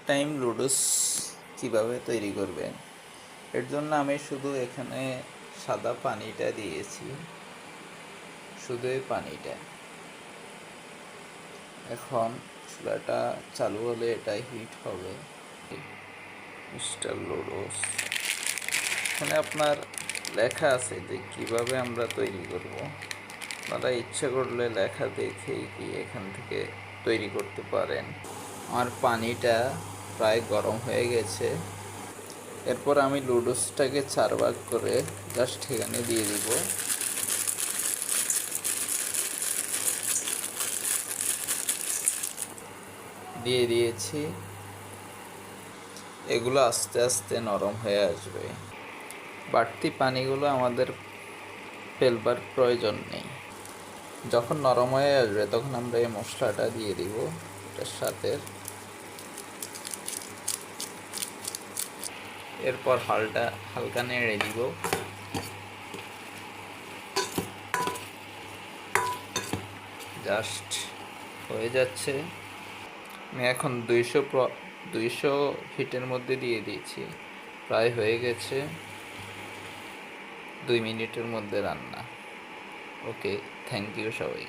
Time লুডুস কীভাবে তৈরি করবেন, এর জন্য আমি শুধু এখানে সাদা পানিটা দিয়েছি, শুধু এই পানিটা। এখন চুলাটা চালু হলে এটা হিট হবে। মিস্টার লুডুস, এখানে আপনার লেখা আছে যে কীভাবে আমরা তৈরি করব। আপনারা ইচ্ছে করলে লেখা দেখেই কি এখান থেকে তৈরি করতে পারেন। আমার পানিটা প্রায় গরম হয়ে গেছে। এরপর আমি লুডুসটাকে 4 ভাগ করে জাস্ট এখানে দিয়ে দিব। দিয়ে দিয়েছি। এগুলো আস্তে আস্তে নরম হয়ে আসবে। বাড়তি পানিগুলো আমাদের ফেলবার প্রয়োজন নেই। যখন নরম হয়ে আসবে তখন আমরা এই মশলাটা দিয়ে দিব এটার সাথে। এরপর হালকা নেড়ে দিব। জাস্ট হয়ে যাচ্ছে। আমি এখন 200 হিটের মধ্যে দিয়ে দিয়েছি। প্রায় হয়ে গেছে। 2 মিনিটের মধ্যে রান্না। ওকে, থ্যাংক ইউ সবাই।